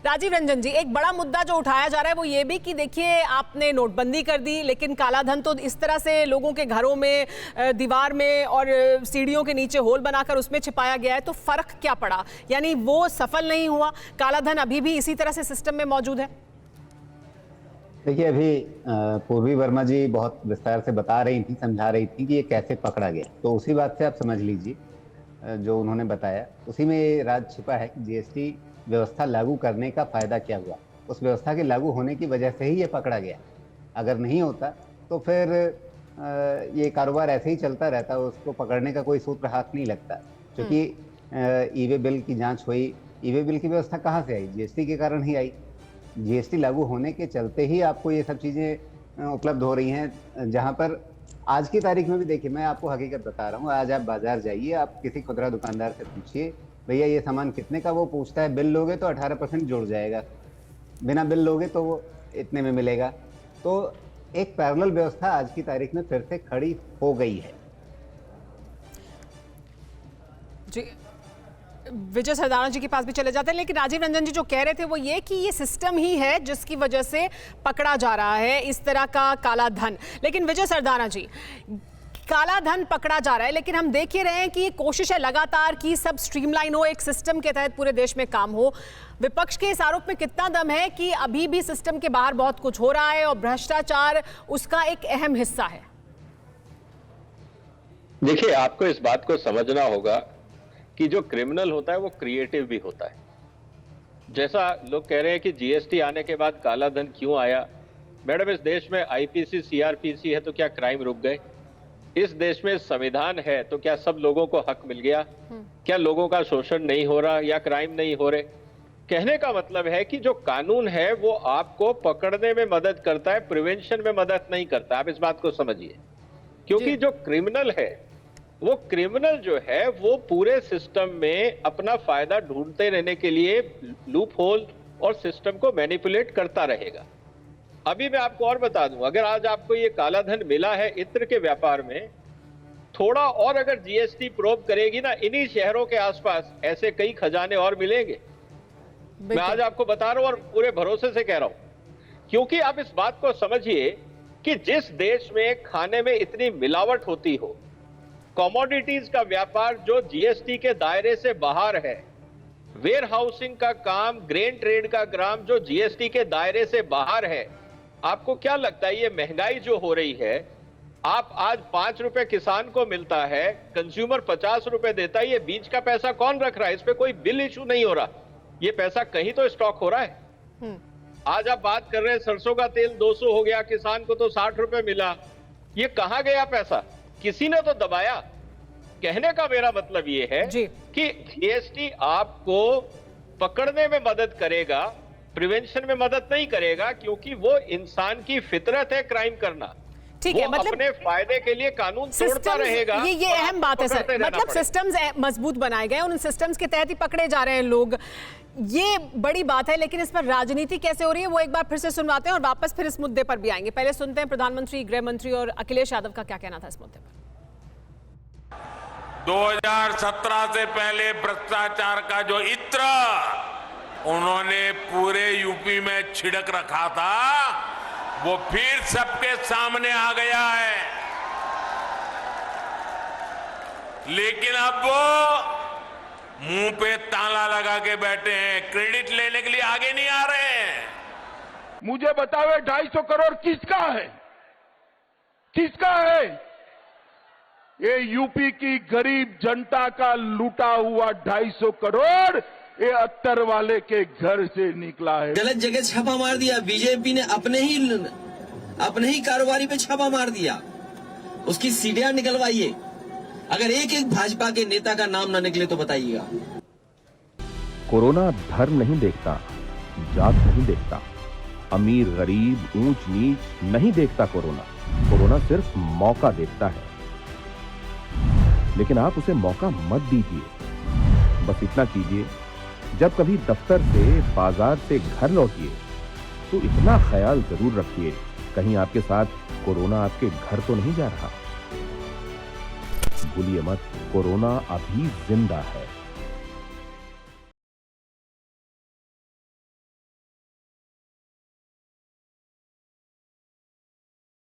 राजीव रंजन जी, एक बड़ा मुद्दा जो उठाया जा रहा है वो ये भी कि देखिए आपने नोटबंदी कर दी, लेकिन कालाधन तो इस तरह से लोगों के घरों में, दीवार में और सीढ़ियों के नीचे होल बनाकर उसमें छिपाया गया है, तो फर्क क्या पड़ा? यानी वो सफल नहीं हुआ, कालाधन अभी भी इसी तरह से सिस्टम में मौजूद है। देखिए, अभी पूर्वी वर्मा जी बहुत विस्तार से बता रही थी, समझा रही थी कि ये कैसे पकड़ा गया। तो उसी बात से आप समझ लीजिए, जो उन्होंने बताया उसी में ये राज छिपा है कि जीएसटी व्यवस्था लागू करने का फायदा क्या हुआ। उस व्यवस्था के लागू होने की वजह से ही ये पकड़ा गया। अगर नहीं होता तो फिर ये कारोबार ऐसे ही चलता रहता, उसको पकड़ने का कोई सूत्र हाथ नहीं लगता। क्योंकि ई वे बिल की जांच हुई, ई वे बिल की व्यवस्था कहाँ से आई? जीएसटी के कारण ही आई। जीएसटी लागू होने के चलते ही आपको ये सब चीजें उपलब्ध हो रही हैं। जहां पर आज की तारीख में भी देखिए, मैं आपको हकीकत बता रहा हूँ, आज आप बाजार जाइए, आप किसी खुदरा दुकानदार से पूछिए, भैया ये सामान कितने का? वो पूछता है बिल लोगे तो 18% जुड़ जाएगा, बिना बिल लोगे तो वो इतने में मिलेगा। तो एक पैरेलल व्यवस्था आज की तारीख में फिर से खड़ी हो गई है। जी, विजय सरदाना जी के पास भी चले जाते हैं, लेकिन राजीव रंजन जी जो कह रहे थे वो ये कि ये सिस्टम ही है जिसकी वजह से पकड़ा जा रहा है इस तरह का काला धन। लेकिन विजय सरदाना जी, काला धन पकड़ा जा रहा है, लेकिन हम देख ही रहे हैं कि ये कोशिश है लगातार कि सब स्ट्रीमलाइन हो, एक सिस्टम के तहत पूरे देश में काम हो। विपक्ष के इस आरोप में कितना दम है कि अभी भी सिस्टम के बाहर बहुत कुछ हो रहा है और भ्रष्टाचार उसका एक अहम हिस्सा है? देखिए, आपको इस बात को समझना होगा कि जो क्रिमिनल होता है वो क्रिएटिव भी होता है। जैसा लोग कह रहे हैं कि जीएसटी आने के बाद काला धन क्यों आया, मैडम इस देश में आईपीसी सीआरपीसी है तो क्या क्राइम रुक गए? इस देश में संविधान है तो क्या सब लोगों को हक मिल गया? क्या लोगों का शोषण नहीं हो रहा या क्राइम नहीं हो रहे? कहने का मतलब है कि जो कानून है वो आपको पकड़ने में मदद करता है, प्रिवेंशन में मदद नहीं करता। आप इस बात को समझिए, क्योंकि जो क्रिमिनल है वो क्रिमिनल जो है वो पूरे सिस्टम में अपना फायदा ढूंढते रहने के लिए लूप होल और सिस्टम को मैनिपुलेट करता रहेगा। अभी मैं आपको और बता दूं, अगर आज आपको ये काला धन मिला है इत्र के व्यापार में, थोड़ा और अगर जीएसटी प्रोब करेगी ना, इन्हीं शहरों के आसपास ऐसे कई खजाने और मिलेंगे। मैं आज आपको बता रहा हूं और पूरे भरोसे से कह रहा हूं, क्योंकि आप इस बात को समझिए कि जिस देश में खाने में इतनी मिलावट होती हो, कमोडिटीज का व्यापार जो जीएसटी के दायरे से बाहर है, वेयर हाउसिंग का काम, ग्रेन ट्रेड का काम जो जीएसटी के दायरे से बाहर है, आपको क्या लगता है ये महंगाई जो हो रही है, आप आज 5 रुपए किसान को मिलता है, कंज्यूमर 50 रुपए देता है, ये बीच का पैसा कौन रख रहा है? इस पे कोई बिल इशू नहीं हो रहा, ये पैसा कहीं तो स्टॉक हो रहा है। आज आप बात कर रहे हैं सरसों का तेल 200 हो गया, किसान को तो 60 रुपए मिला, ये कहां गया पैसा? किसी ने तो दबाया। कहने का मेरा मतलब ये है कि जीएसटी आपको पकड़ने में मदद करेगा, प्रिवेंशन में मदद नहीं करेगा, क्योंकि वो इंसान की फितरत है क्राइम करना। ठीक है, मतलब अपने फायदे के लिए कानून तोड़ता रहेगा। ये अहम बात है सर, मतलब सिस्टम्स मजबूत बनाए गए, उन सिस्टम्स के तहत ही पकड़े जा रहे हैं लोग, ये बड़ी बात है। लेकिन इस पर राजनीति कैसे हो रही है वो एक बार फिर से सुनवाते हैं और वापस फिर इस मुद्दे पर भी आएंगे। पहले सुनते हैं प्रधानमंत्री, गृह मंत्री और अखिलेश यादव का क्या कहना था इस मुद्दे पर। 2017 से पहले भ्रष्टाचार का जो इत्र उन्होंने पूरे यूपी में छिड़क रखा था, वो फिर सबके सामने आ गया है। लेकिन अब वो मुंह पे ताला लगा के बैठे हैं, क्रेडिट लेने के लिए आगे नहीं आ रहे हैं। मुझे बताओ 250 करोड़ किसका है? किसका है? ये यूपी की गरीब जनता का लूटा हुआ 250 करोड़ ये अत्तर वाले के घर से निकला है। गलत जगह छापा मार दिया बीजेपी ने, अपने ही कारोबारी पे छापा मार दिया, उसकी सीढ़ियां निकलवाइए। अगर एक एक भाजपा के नेता का नाम ना निकले तो बताइएगा। कोरोना धर्म नहीं देखता, जात नहीं देखता, अमीर गरीब ऊंच नीच नहीं देखता। कोरोना सिर्फ मौका देखता है, लेकिन आप उसे मौका मत दीजिए। बस इतना कीजिए, जब कभी दफ्तर से, बाजार से घर लौटिए तो इतना ख्याल जरूर रखिए कहीं आपके साथ कोरोना आपके घर तो नहीं जा रहा। भूलिए मत, कोरोना अभी जिंदा है।